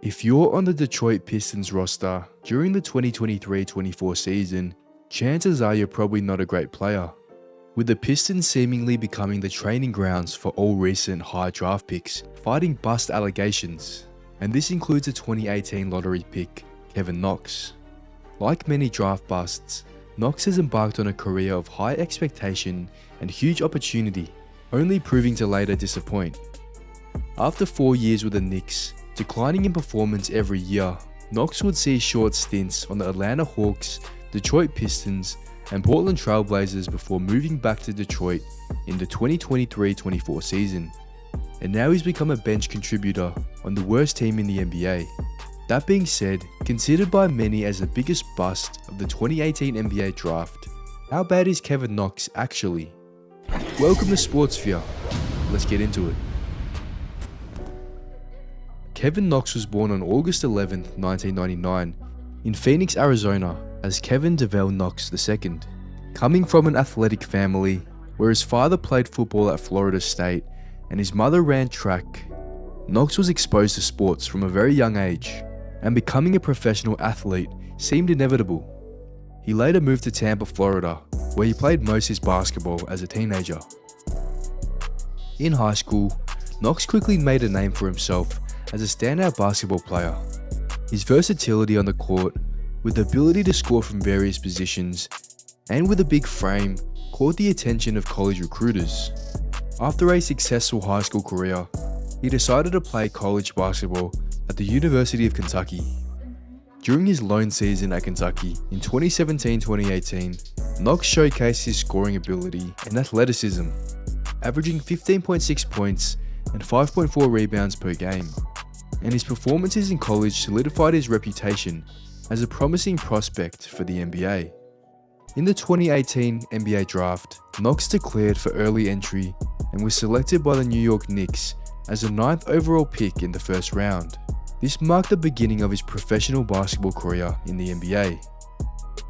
If you're on the Detroit Pistons roster during the 2023-24 season, chances are you're probably not a great player. With the Pistons seemingly becoming the training grounds for all recent high draft picks, fighting bust allegations, and this includes a 2018 lottery pick, Kevin Knox. Like many draft busts, Knox has embarked on a career of high expectation and huge opportunity, only proving to later disappoint. After 4 years with the Knicks, declining in performance every year, Knox would see short stints on the Atlanta Hawks, Detroit Pistons, and Portland Trail Blazers before moving back to Detroit in the 2023-24 season. And now he's become a bench contributor on the worst team in the NBA. That being said, considered by many as the biggest bust of the 2018 NBA draft, how bad is Kevin Knox actually? Welcome to Sportsphere. Let's get into it. Kevin Knox was born on August 11, 1999, in Phoenix, Arizona, as Kevin DeVell Knox II. Coming from an athletic family, where his father played football at Florida State and his mother ran track, Knox was exposed to sports from a very young age, and becoming a professional athlete seemed inevitable. He later moved to Tampa, Florida, where he played most of his basketball as a teenager. In high school, Knox quickly made a name for himself as a standout basketball player. His versatility on the court, with the ability to score from various positions, and with a big frame, caught the attention of college recruiters. After a successful high school career, he decided to play college basketball at the University of Kentucky. During his lone season at Kentucky in 2017-2018, Knox showcased his scoring ability and athleticism, averaging 15.6 points and 5.4 rebounds per game. And his performances in college solidified his reputation as a promising prospect for the NBA. In the 2018 NBA draft, Knox declared for early entry and was selected by the New York Knicks as the 9th overall pick in the first round. This marked the beginning of his professional basketball career in the NBA.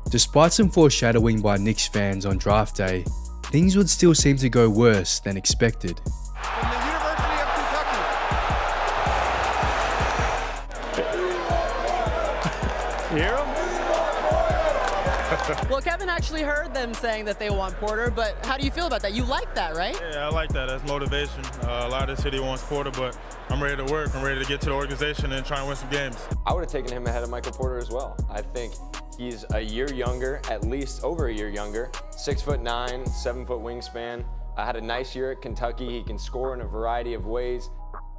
Despite some foreshadowing by Knicks fans on draft day, things would still seem to go worse than expected. From the University of Kentucky. You hear him? Well, Kevin actually heard them saying that they want Porter, but how do you feel about that? You like that, right? Yeah, I like that. That's motivation. A lot of the city wants Porter, but I'm ready to work. I'm ready to get to the organization and try and win some games. I would have taken him ahead of Michael Porter as well. I think he's a year younger, at least over a year younger, 6'9", 7-foot wingspan. I had a nice year at Kentucky. He can score in a variety of ways.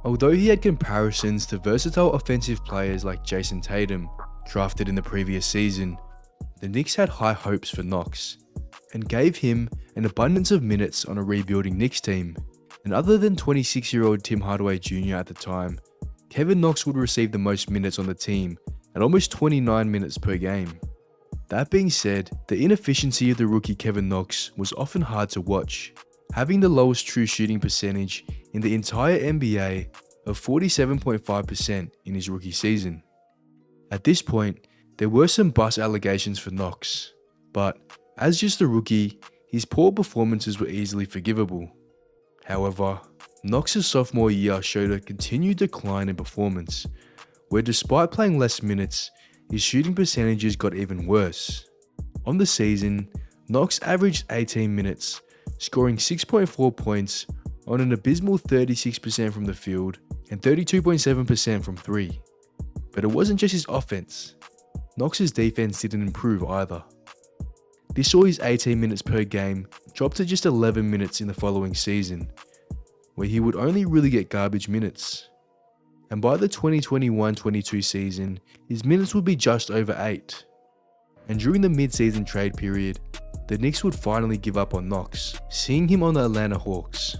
Although he had comparisons to versatile offensive players like Jason Tatum, drafted in the previous season, the Knicks had high hopes for Knox, and gave him an abundance of minutes on a rebuilding Knicks team. And other than 26-year-old Tim Hardaway Jr. at the time, Kevin Knox would receive the most minutes on the team at almost 29 minutes per game. That being said, the inefficiency of the rookie Kevin Knox was often hard to watch, having the lowest true shooting percentage in the entire NBA of 47.5% in his rookie season. At this point, there were some bust allegations for Knox, but as just a rookie, his poor performances were easily forgivable. However, Knox's sophomore year showed a continued decline in performance, where despite playing less minutes, his shooting percentages got even worse. On the season, Knox averaged 18 minutes, scoring 6.4 points on an abysmal 36% from the field and 32.7% from three. But it wasn't just his offense. Knox's defense didn't improve either. This saw his 18 minutes per game drop to just 11 minutes in the following season, where he would only really get garbage minutes. And by the 2021-22 season, his minutes would be just over 8. And during the mid-season trade period, the Knicks would finally give up on Knox, seeing him on the Atlanta Hawks.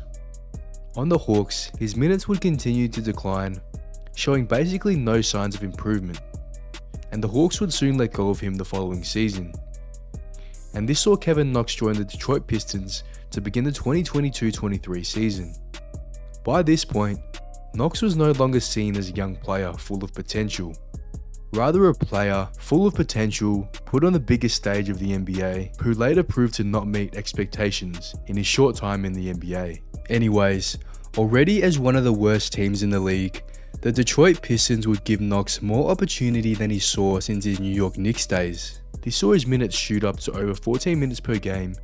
On the Hawks, his minutes would continue to decline, showing basically no signs of improvement, and the Hawks would soon let go of him the following season. And this saw Kevin Knox join the Detroit Pistons to begin the 2022-23 season. By this point, Knox was no longer seen as a young player full of potential, rather a player full of potential put on the biggest stage of the NBA, who later proved to not meet expectations in his short time in the NBA. Anyways, already as one of the worst teams in the league, The Detroit Pistons would give Knox more opportunity than he saw since his New York Knicks days. He saw his minutes shoot up to over 14 minutes per game,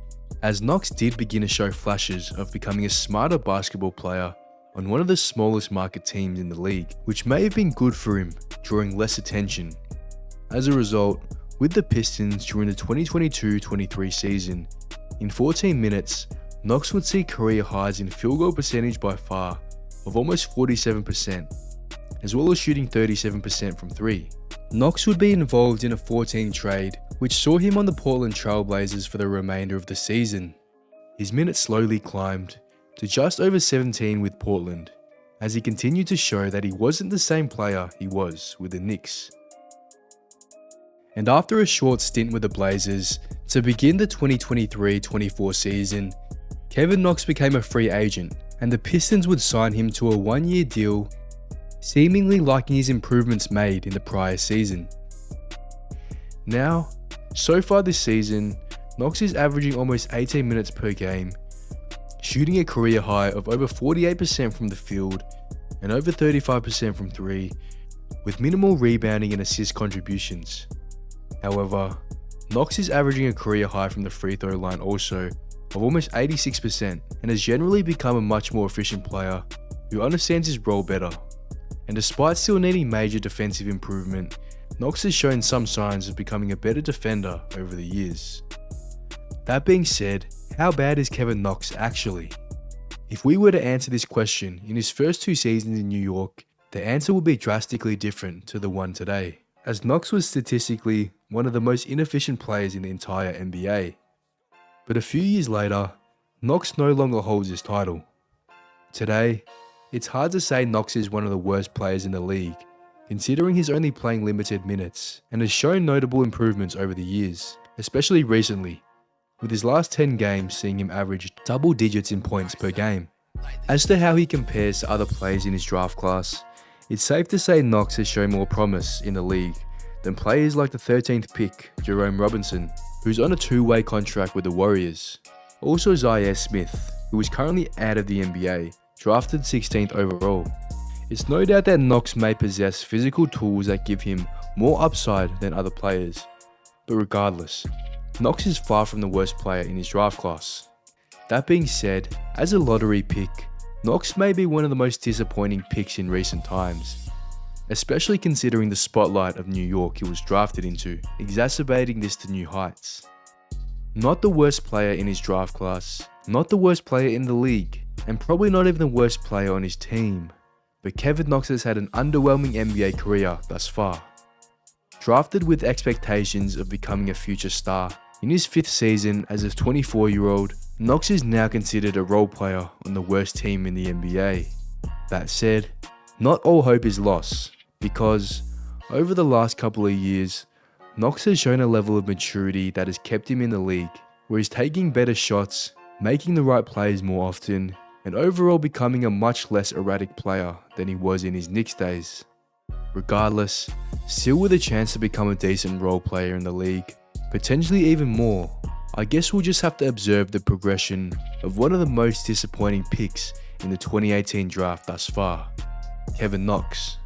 as Knox did begin to show flashes of becoming a smarter basketball player on one of the smallest market teams in the league, which may have been good for him, drawing less attention. As a result, with the Pistons during the 2022-23 season, in 14 minutes, Knox would see career highs in field goal percentage by far of almost 47%, as well as shooting 37% from 3. Knox would be involved in a 14 trade, which saw him on the Portland Trail Blazers for the remainder of the season. His minutes slowly climbed to just over 17 with Portland, as he continued to show that he wasn't the same player he was with the Knicks. And after a short stint with the Blazers, to begin the 2023-24 season, Kevin Knox became a free agent, and the Pistons would sign him to a one-year deal, seemingly liking his improvements made in the prior season. Now, so far this season, Knox is averaging almost 18 minutes per game, shooting a career high of over 48% from the field and over 35% from 3, with minimal rebounding and assist contributions. However, Knox is averaging a career high from the free throw line also of almost 86% and has generally become a much more efficient player who understands his role better. And despite still needing major defensive improvement, Knox has shown some signs of becoming a better defender over the years. That being said, how bad is Kevin Knox actually? If we were to answer this question in his first 2 seasons in New York, the answer would be drastically different to the one today, as Knox was statistically one of the most inefficient players in the entire NBA. But a few years later, Knox no longer holds his title. Today, it's hard to say Knox is one of the worst players in the league, considering he's only playing limited minutes and has shown notable improvements over the years, especially recently, with his last 10 games seeing him average double digits in points per game. As to how he compares to other players in his draft class, it's safe to say Knox has shown more promise in the league than players like the 13th pick, Jerome Robinson, who's on a 2-way contract with the Warriors. Also Zaire Smith, who is currently out of the NBA, drafted 16th overall. It's no doubt that Knox may possess physical tools that give him more upside than other players, but regardless, Knox is far from the worst player in his draft class. That being said, as a lottery pick, Knox may be one of the most disappointing picks in recent times, especially considering the spotlight of New York he was drafted into, exacerbating this to new heights. Not the worst player in his draft class, not the worst player in the league, and probably not even the worst player on his team, but Kevin Knox has had an underwhelming NBA career thus far. Drafted with expectations of becoming a future star, in his 5th season as a 24-year-old, Knox is now considered a role player on the worst team in the NBA. That said, not all hope is lost, because over the last couple of years, Knox has shown a level of maturity that has kept him in the league, where he's taking better shots, making the right plays more often, and overall becoming a much less erratic player than he was in his Knicks days. Regardless, still with a chance to become a decent role player in the league, potentially even more. I guess we'll just have to observe the progression of one of the most disappointing picks in the 2018 draft thus far, Kevin Knox.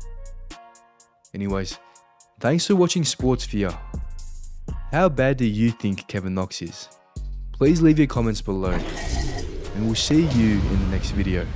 Anyways, thanks for watching Sportsphere. How bad do you think Kevin Knox is? Please leave your comments below, and we'll see you in the next video.